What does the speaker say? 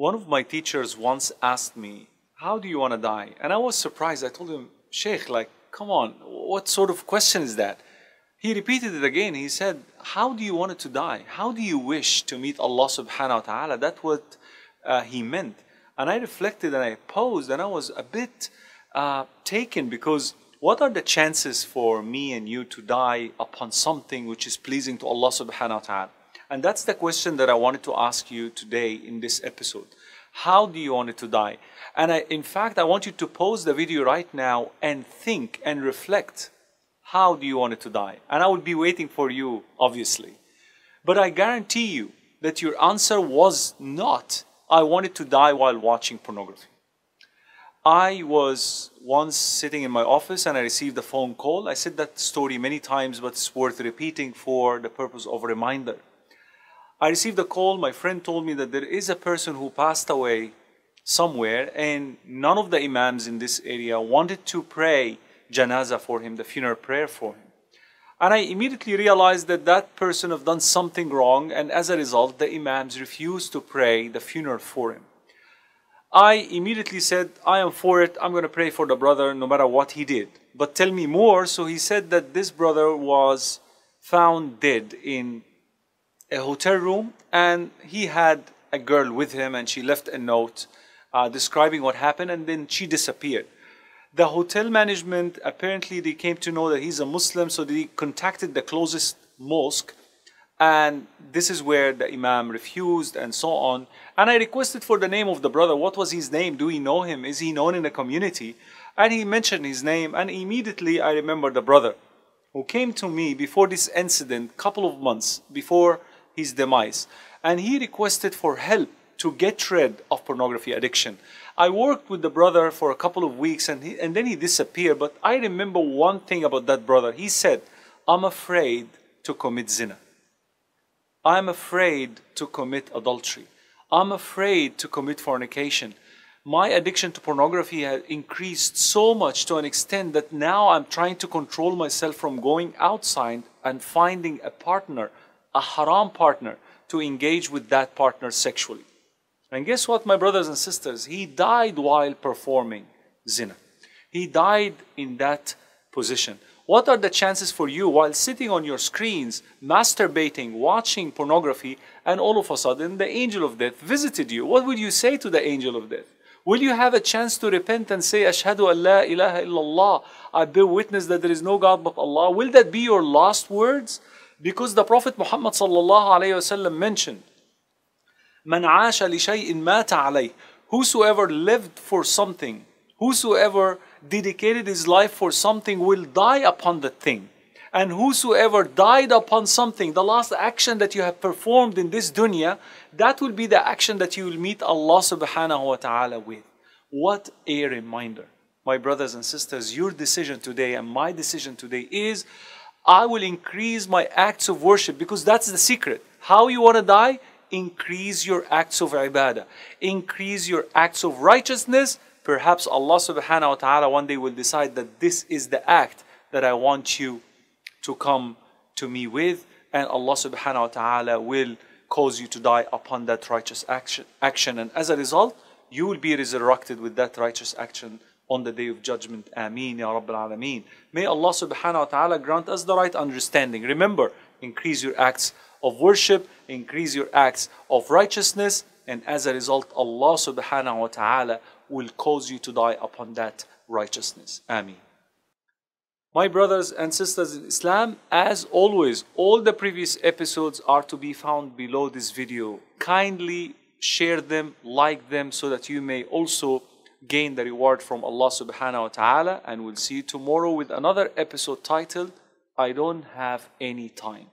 One of my teachers once asked me, how do you want to die? And I was surprised. I told him, Sheikh, like, come on, what sort of question is that? He repeated it again. He said, how do you want it to die? How do you wish to meet Allah subhanahu wa ta'ala? That's what he meant. And I reflected and I posed and I was a bit taken, because what are the chances for me and you to die upon something which is pleasing to Allah subhanahu wa ta'ala? And that's the question that I wanted to ask you today in this episode. How do you want it to die? And in fact, I want you to pause the video right now and think and reflect. How do you want it to die? And I will be waiting for you, obviously. But I guarantee you that your answer was not, I wanted to die while watching pornography. I was once sitting in my office and I received a phone call. I said that story many times, but it's worth repeating for the purpose of a reminder. I received a call. My friend told me that there is a person who passed away somewhere, and none of the imams in this area wanted to pray janazah for him, the funeral prayer for him. And I immediately realized that that person have done something wrong, and as a result, the imams refused to pray the funeral for him. I immediately said, I am for it. I'm going to pray for the brother no matter what he did. But tell me more. So he said that this brother was found dead in a hotel room, and he had a girl with him, and she left a note describing what happened, and then she disappeared. The hotel management, apparently they came to know that he's a Muslim, so they contacted the closest mosque, and this is where the imam refused and so on. And I requested for the name of the brother. What was his name? Do we know him? Is he known in the community? And he mentioned his name, and immediately I remember the brother who came to me before this incident, couple of months before his demise, and he requested for help to get rid of pornography addiction. I worked with the brother for a couple of weeks, and then he disappeared. But I remember one thing about that brother. He said, I'm afraid to commit zina. I'm afraid to commit adultery. I'm afraid to commit fornication. My addiction to pornography has increased so much to an extent that now I'm trying to control myself from going outside and finding a partner, a haram partner, to engage with that partner sexually. And guess what, my brothers and sisters? He died while performing zina. He died in that position. What are the chances for you while sitting on your screens, masturbating, watching pornography, and all of a sudden the angel of death visited you? What would you say to the angel of death? Will you have a chance to repent and say, Ashhadu an la ilaha illallah, I bear witness that there is no God but Allah? Will that be your last words? Because the Prophet Muhammad sallallahu alayhi wasallam mentioned, Man aasha li shay'in mata alayh. Whosoever lived for something, whosoever dedicated his life for something will die upon that thing. And whosoever died upon something, the last action that you have performed in this dunya, that will be the action that you will meet Allah subhanahu wa ta'ala with. What a reminder. My brothers and sisters, your decision today and my decision today is, I will increase my acts of worship, because that's the secret. How you want to die? Increase your acts of ibadah. Increase your acts of righteousness. Perhaps Allah subhanahu wa ta'ala one day will decide that this is the act that I want you to come to me with. And Allah subhanahu wa ta'ala will cause you to die upon that righteous action. And as a result, you will be resurrected with that righteous action on the day of judgment. Ameen ya Rabbil Alameen. May Allah subhanahu wa ta'ala grant us the right understanding. Remember, increase your acts of worship, increase your acts of righteousness, and as a result, Allah subhanahu wa ta'ala will cause you to die upon that righteousness. Ameen. My brothers and sisters in Islam, as always, all the previous episodes are to be found below this video. Kindly share them, like them, so that you may also gain the reward from Allah subhanahu wa ta'ala. And we'll see you tomorrow with another episode titled, I Don't Have Any Time.